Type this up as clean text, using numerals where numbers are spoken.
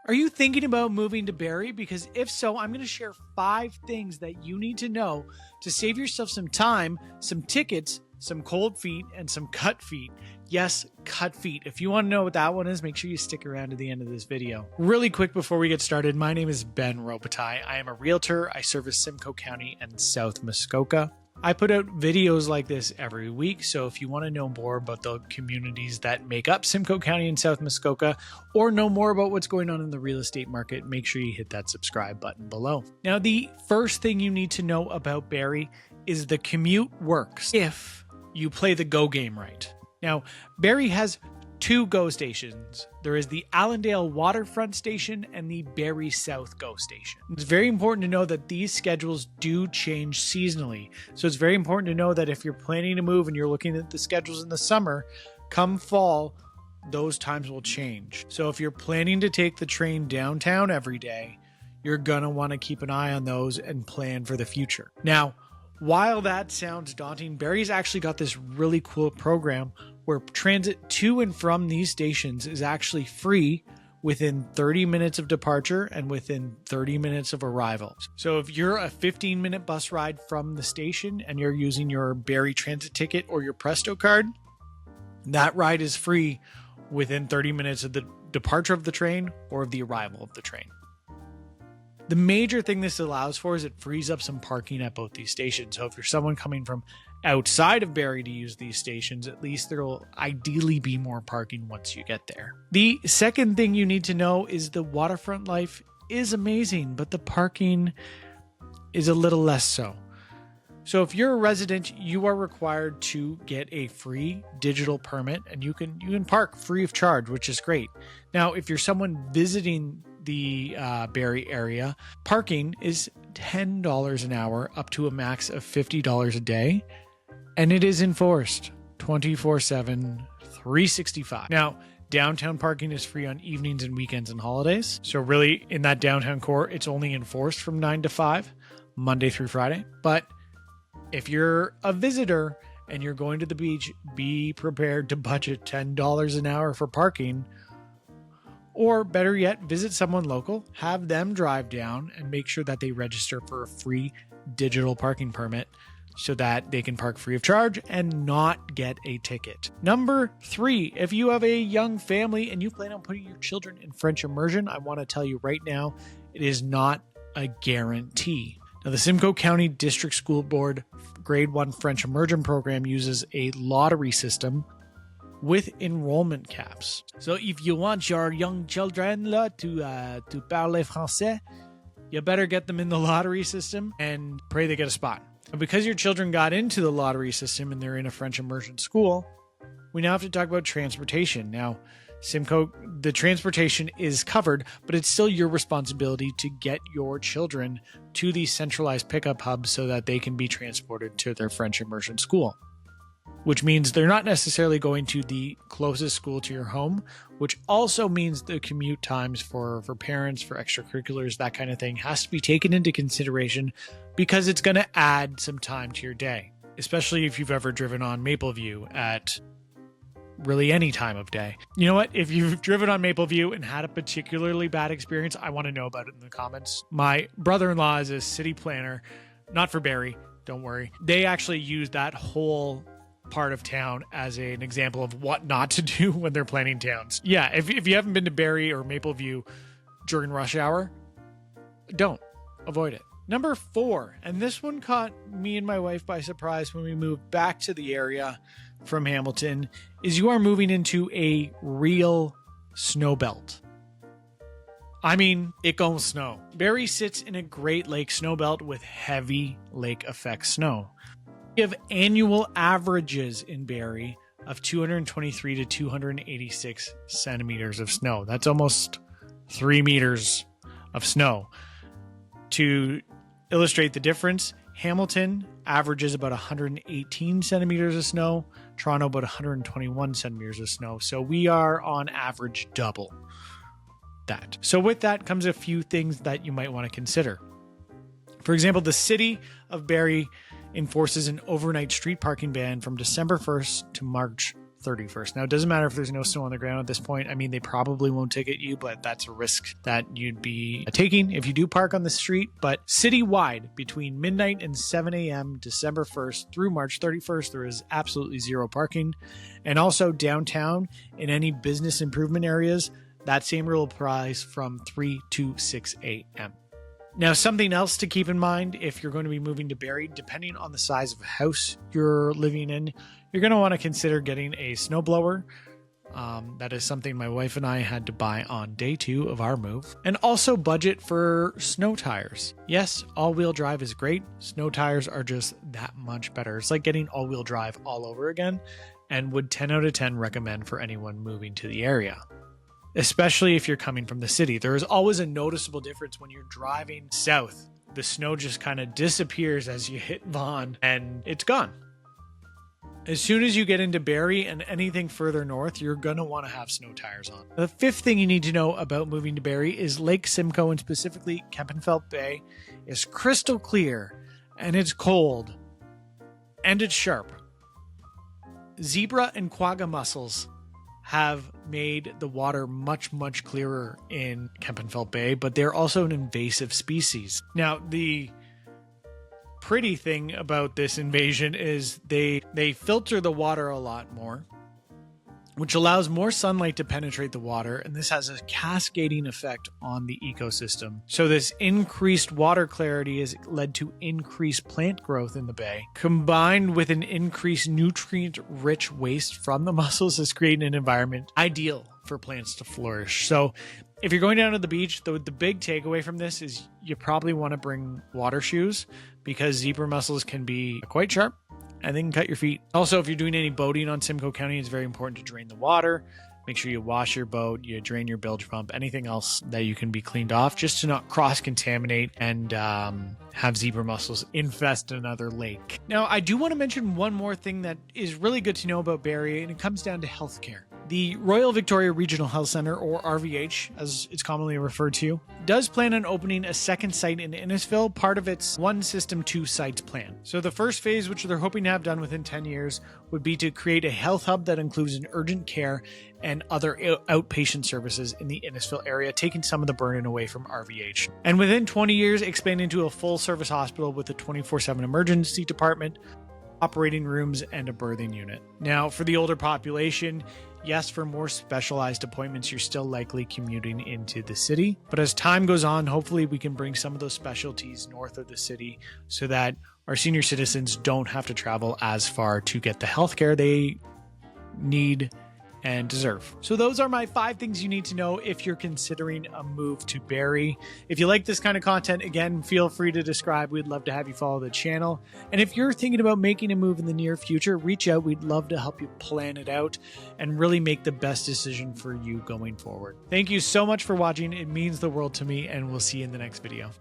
Are you thinking about moving to Barrie? Because if so, I'm going to share 5 things that you need to know to save yourself some time, some tickets, some cold feet, and some cut feet. Yes, cut feet. If you want to know what that one is, make sure you stick around to the end of this video. Really quick before we get started, my name is Ben Robitaille. I am a realtor. I service Simcoe County and South Muskoka. I put out videos like this every week, so if you want to know more about the communities that make up Simcoe County and South Muskoka, or know more about what's going on in the real estate market, make sure you hit that subscribe button below. Now, the first thing you need to know about Barrie is the commute works if you play the go game right. Now, Barrie has 2 GO stations. There is the Allendale Waterfront Station and the Barrie South GO Station. It's very important to know that these schedules do change seasonally. So it's very important to know that if you're planning to move and you're looking at the schedules in the summer, come fall, those times will change. So if you're planning to take the train downtown every day, you're going to want to keep an eye on those and plan for the future. Now, while that sounds daunting, Barrie's actually got this really cool program where transit to and from these stations is actually free within 30 minutes of departure and within 30 minutes of arrival. So if you're a 15-minute bus ride from the station and you're using your Barrie transit ticket or your Presto card, that ride is free within 30 minutes of the departure of the train or of the arrival of the train. The major thing this allows for is it frees up some parking at both these stations. So if you're someone coming from outside of Barrie to use these stations, at least there will ideally be more parking once you get there. The second thing you need to know is the waterfront life is amazing, but the parking is a little less so. So if you're a resident, you are required to get a free digital permit and you can park free of charge, which is great. Now, if you're someone visiting the Barrie area, parking is $10 an hour up to a max of $50 a day, and it is enforced 24/7, 365. Now, downtown parking is free on evenings and weekends and holidays. So really, in that downtown core, it's only enforced from 9 to 5, Monday through Friday. But if you're a visitor and you're going to the beach, be prepared to budget $10 an hour for parking. Or better yet, visit someone local, have them drive down and make sure that they register for a free digital parking permit so that they can park free of charge and not get a ticket. Number 3, if you have a young family and you plan on putting your children in French immersion, I want to tell you right now, it is not a guarantee. Now, the Simcoe County District School Board Grade 1 French immersion program uses a lottery system with enrollment caps. So if you want your young children to parler français, you better get them in the lottery system and pray they get a spot. And because your children got into the lottery system and they're in a French immersion school, we now have to talk about transportation. Now, Simcoe, the transportation is covered, but it's still your responsibility to get your children to these centralized pickup hubs so that they can be transported to their French immersion school. Which means they're not necessarily going to the closest school to your home, which also means the commute times for parents, for extracurriculars, that kind of thing has to be taken into consideration because it's going to add some time to your day, especially if you've ever driven on Mapleview at really any time of day. You know what? If you've driven on Mapleview and had a particularly bad experience, I want to know about it in the comments. My brother-in-law is a city planner, not for Barrie, don't worry. They actually use that whole part of town as an example of what not to do when they're planning towns. Yeah, if you haven't been to Barrie or Mapleview during rush hour, don't. Avoid it. Number 4, and this one caught me and my wife by surprise when we moved back to the area from Hamilton, is you are moving into a real snow belt. I mean, it gon' snow. Barrie sits in a Great Lake snow belt with heavy lake effect snow. We have annual averages in Barrie of 223 to 286 centimeters of snow. That's almost 3 meters of snow. To illustrate the difference, Hamilton averages about 118 centimeters of snow, Toronto about 121 centimeters of snow. So we are on average double that. So with that comes a few things that you might want to consider. For example, the city of Barrie enforces an overnight street parking ban from December 1st to March 31st. Now, it doesn't matter if there's no snow on the ground at this point. I mean, they probably won't ticket you, but that's a risk that you'd be taking if you do park on the street. But citywide, between midnight and 7 a.m. December 1st through March 31st, there is absolutely zero parking. And also downtown in any business improvement areas, that same rule applies from 3 to 6 a.m. Now, something else to keep in mind if you're going to be moving to Barrie, depending on the size of house you're living in, you're going to want to consider getting a snowblower. That is something my wife and I had to buy on day 2 of our move. And also budget for snow tires. Yes, all-wheel drive is great. Snow tires are just that much better. It's like getting all-wheel drive all over again, and would 10 out of 10 recommend for anyone moving to the area. Especially if you're coming from the city. There is always a noticeable difference when you're driving south. The snow just kind of disappears as you hit Vaughan and it's gone. As soon as you get into Barrie and anything further north, you're going to want to have snow tires on. The 5th thing you need to know about moving to Barrie is Lake Simcoe, and specifically Kempenfelt Bay, is crystal clear, and it's cold, and it's sharp. Zebra and quagga mussels have made the water much, much clearer in Kempenfelt Bay, but they're also an invasive species. Now, the pretty thing about this invasion is they filter the water a lot more, which allows more sunlight to penetrate the water, and this has a cascading effect on the ecosystem. So this increased water clarity has led to increased plant growth in the bay, combined with an increased nutrient-rich waste from the mussels, has created an environment ideal for plants to flourish. So if you're going down to the beach, the big takeaway from this is you probably want to bring water shoes, because zebra mussels can be quite sharp and they can cut your feet. Also, if you're doing any boating on Simcoe County, it's very important to drain the water. Make sure you wash your boat, you drain your bilge pump, anything else that you can be cleaned off, just to not cross-contaminate and have zebra mussels infest another lake. Now, I do want to mention one more thing that is really good to know about Barrie, and it comes down to healthcare. The Royal Victoria Regional Health Centre, or RVH, as it's commonly referred to, does plan on opening a second site in Innisfil, part of its one system, 2 sites plan. So the first phase, which they're hoping to have done within 10 years, would be to create a health hub that includes an urgent care and other outpatient services in the Innisfil area, taking some of the burden away from RVH. And within 20 years, expand into a full-service hospital with a 24/7 emergency department, operating rooms, and a birthing unit. Now, for the older population, yes, for more specialized appointments, you're still likely commuting into the city. But as time goes on, hopefully we can bring some of those specialties north of the city so that our senior citizens don't have to travel as far to get the healthcare they need and deserve. So those are my 5 things you need to know if you're considering a move to Barrie. If you like this kind of content, again, feel free to describe. We'd love to have you follow the channel. And if you're thinking about making a move in the near future, reach out. We'd love to help you plan it out and really make the best decision for you going forward. Thank you so much for watching. It means the world to me, and we'll see you in the next video.